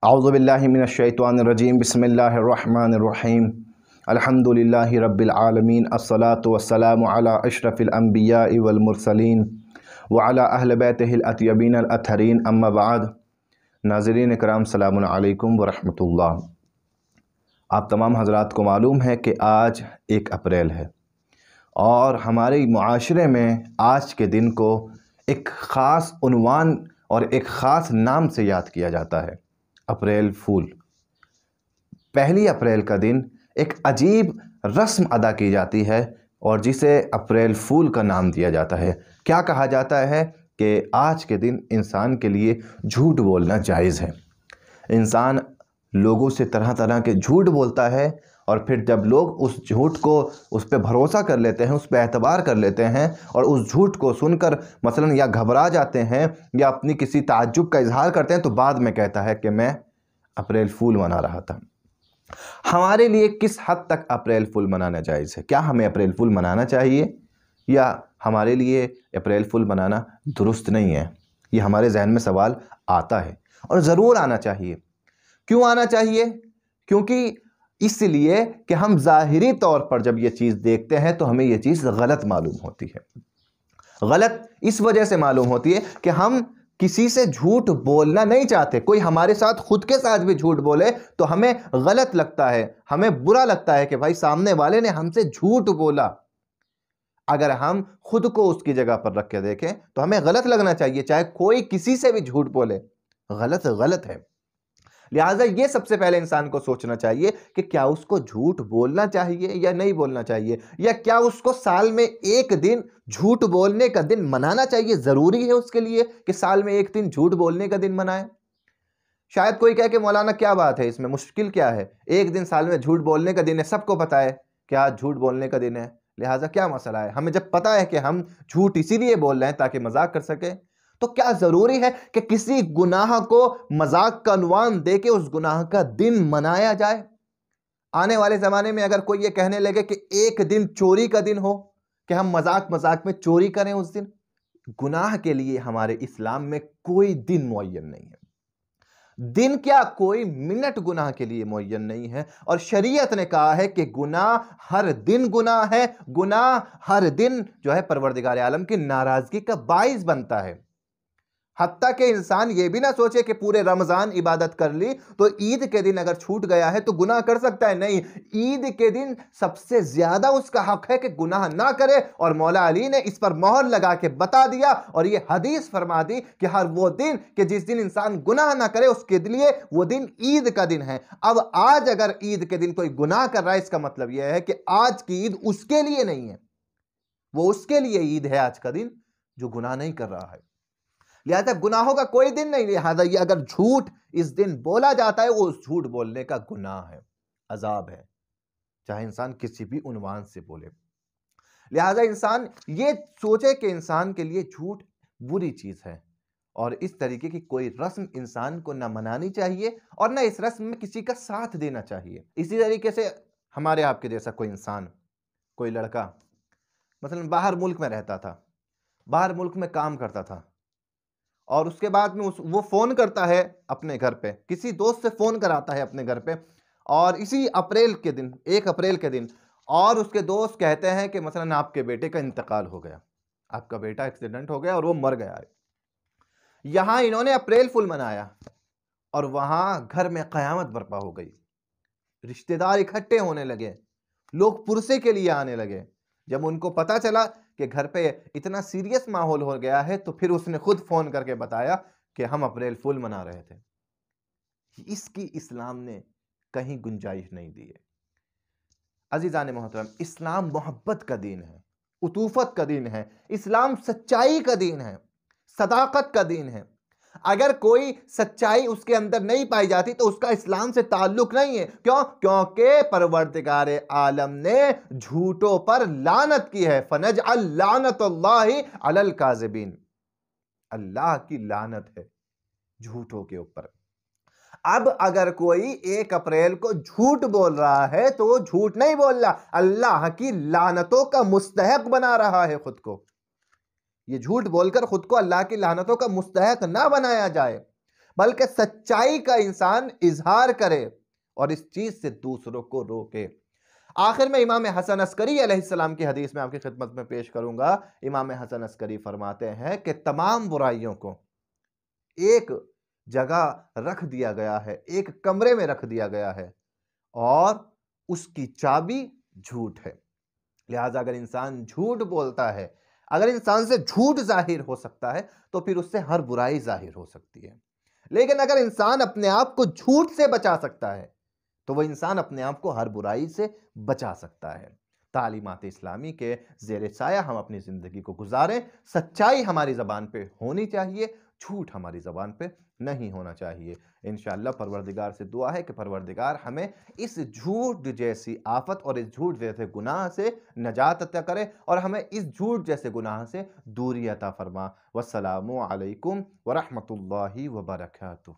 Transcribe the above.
औज़ुबिल्लाहि मिनश्शैतानिर्रजीम बिस्मिल्लाहिर्रहमानिर्रहीम अल्हम्दुलिल्लाहि रब्बिल आलमीन अस्सलातु वस्सलामु अला अशरफिल अंबियाइ वल मुरसलीन व अला अहले बैतिहिल अतयबीन अल अतहरीन अम्मा बाद। नाज़रीन इकराम सलामुन अलैकुम व रहमतुल्लाह। आप तमाम हज़रात को मालूम है कि आज 1 अप्रैल है और हमारे मुआशरे में आज के दिन को एक ख़ास उन्वान और एक ख़ास नाम से याद किया जाता है, अप्रैल फूल। 1 अप्रैल का दिन एक अजीब रस्म अदा की जाती है और जिसे अप्रैल फूल का नाम दिया जाता है। क्या कहा जाता है कि आज के दिन इंसान के लिए झूठ बोलना जायज़ है। इंसान लोगों से तरह तरह के झूठ बोलता है और फिर जब लोग उस झूठ को उस पर भरोसा कर लेते हैं, उस पर एतबार कर लेते हैं और उस झूठ को सुनकर मसलन या घबरा जाते हैं या अपनी किसी ताज्जुब का इजहार करते हैं, तो बाद में कहता है कि मैं अप्रैल फूल मना रहा था। हमारे लिए किस हद तक अप्रैल फूल मनाना जायज़ है? क्या हमें अप्रैल फूल मनाना चाहिए या हमारे लिए अप्रैल फूल मनाना दुरुस्त नहीं है? ये हमारे जहन में सवाल आता है और ज़रूर आना चाहिए। क्यों आना चाहिए? क्योंकि इसलिए कि हम ज़ाहिरी तौर पर जब ये चीज़ देखते हैं तो हमें ये चीज़ गलत मालूम होती है। गलत इस वजह से मालूम होती है कि हम किसी से झूठ बोलना नहीं चाहते। कोई हमारे साथ खुद के साथ भी झूठ बोले तो हमें गलत लगता है, हमें बुरा लगता है कि भाई सामने वाले ने हमसे झूठ बोला। अगर हम खुद को उसकी जगह पर रख के देखें तो हमें गलत लगना चाहिए, चाहे कोई किसी से भी झूठ बोले। गलत गलत है। लिहाजा ये सबसे पहले इंसान को सोचना चाहिए कि क्या उसको झूठ बोलना चाहिए या नहीं बोलना चाहिए, या क्या उसको साल में 1 दिन झूठ बोलने का दिन मनाना चाहिए। जरूरी है उसके लिए कि साल में 1 दिन झूठ बोलने का दिन मनाए। शायद कोई कहे कि मौलाना क्या बात है, इसमें मुश्किल क्या है, 1 दिन साल में झूठ बोलने का दिन है, सबको पता है कि आज झूठ बोलने का दिन है, लिहाजा क्या मसला है। हमें जब पता है कि हम झूठ इसीलिए बोल रहे हैं ताकि मजाक कर सके, तो क्या जरूरी है कि किसी गुनाह को मजाक का अनुमान देके उस गुनाह का दिन मनाया जाए? आने वाले जमाने में अगर कोई ये कहने लगे कि 1 दिन चोरी का दिन हो, कि हम मजाक मजाक में चोरी करें उस दिन, गुनाह के लिए हमारे इस्लाम में कोई दिन मुअय्यन नहीं है। दिन क्या, कोई मिनट गुनाह के लिए मुअय्यन नहीं है। और शरीयत ने कहा है कि गुनाह हर दिन गुनाह है, गुनाह हर दिन जो है परवरदिगार आलम की नाराजगी का बाइस बनता है। हत्ता के इंसान ये भी ना सोचे कि पूरे रमजान इबादत कर ली तो ईद के दिन अगर छूट गया है तो गुनाह कर सकता है। नहीं, ईद के दिन सबसे ज्यादा उसका हक है कि गुनाह ना करे, और मौला अली ने इस पर मोहर लगा के बता दिया और ये हदीस फरमा दी कि हर वो दिन कि जिस दिन इंसान गुनाह ना करे उसके लिए वो दिन ईद का दिन है। अब आज अगर ईद के दिन कोई गुनाह कर रहा है, इसका मतलब यह है कि आज की ईद उसके लिए नहीं है, वो उसके लिए ईद है आज का दिन जो गुनाह नहीं कर रहा है। लिहाजा गुनाहों का कोई दिन नहीं। लिहाजा ये अगर झूठ इस दिन बोला जाता है, वो उस झूठ बोलने का गुनाह है, अजाब है, चाहे इंसान किसी भी उन्वान से बोले। लिहाजा इंसान ये सोचे कि इंसान के लिए झूठ बुरी चीज है और इस तरीके की कोई रस्म इंसान को ना मनानी चाहिए और ना इस रस्म में किसी का साथ देना चाहिए। इसी तरीके से हमारे आपके जैसा कोई इंसान, कोई लड़का मतलब बाहर मुल्क में रहता था, बाहर मुल्क में काम करता था और उसके बाद में वो फोन करता है अपने घर पे, किसी दोस्त से फोन कराता है अपने घर पे, और इसी अप्रैल के दिन 1 अप्रैल के दिन, और उसके दोस्त कहते हैं कि मसलन आपके बेटे का इंतकाल हो गया, आपका बेटा एक्सीडेंट हो गया और वो मर गया है। यहां इन्होंने अप्रैल फुल मनाया और वहां घर में कयामत बर्पा हो गई। रिश्तेदार इकट्ठे होने लगे, लोग पुरसे के लिए आने लगे। जब उनको पता चला कि घर पे इतना सीरियस माहौल हो गया है तो फिर उसने खुद फोन करके बताया कि हम अप्रैल फूल मना रहे थे। इसकी इस्लाम ने कहीं गुंजाइश नहीं दी है। अजीजान मोहतरम, इस्लाम मोहब्बत का दीन है, उतूफत का दीन है, इस्लाम सच्चाई का दीन है, सदाकत का दीन है। अगर कोई सच्चाई उसके अंदर नहीं पाई जाती तो उसका इस्लाम से ताल्लुक नहीं है। क्यों? क्योंकि परवरदिगार आलम ने झूठों पर लानत की है। फनजअल लानतुल्लाहि अलल काज़िबीन, अल्लाह की लानत है झूठों के ऊपर। अब अगर कोई 1 अप्रैल को झूठ बोल रहा है तो वो झूठ नहीं बोल रहा, अल्लाह की लानतों का मुस्तहक बना रहा है खुद को। ये झूठ बोलकर खुद को अल्लाह की लानतों का मुस्तहक ना बनाया जाए, बल्कि सच्चाई का इंसान इजहार करे और इस चीज से दूसरों को रोके। आखिर में इमाम हसन अस्करी अलैहिस्सलाम की हदीस में आपकी खिदमत में पेश करूंगा। इमाम हसन अस्करी फरमाते हैं कि तमाम बुराइयों को एक जगह रख दिया गया है, एक कमरे में रख दिया गया है और उसकी चाबी झूठ है। लिहाजा अगर इंसान झूठ बोलता है, अगर इंसान से झूठ जाहिर हो सकता है तो फिर उससे हर बुराई जाहिर हो सकती है। लेकिन अगर इंसान अपने आप को झूठ से बचा सकता है तो वह इंसान अपने आप को हर बुराई से बचा सकता है। तालीमात इस्लामी के ज़ेर साया हम अपनी ज़िंदगी को गुजारें। सच्चाई हमारी ज़बान पे होनी चाहिए, झूठ हमारी ज़बान पे नहीं होना चाहिए। इंशाअल्लाह परवरदिगार से दुआ है कि परवरदिगार हमें इस झूठ जैसी आफत और इस झूठ जैसे गुनाह से नजात अता करे और हमें इस झूठ जैसे गुनाह से दूरी अता फरमा। वस्सलामु अलैकुम व रहमतुल्लाहि व बरकातुहू।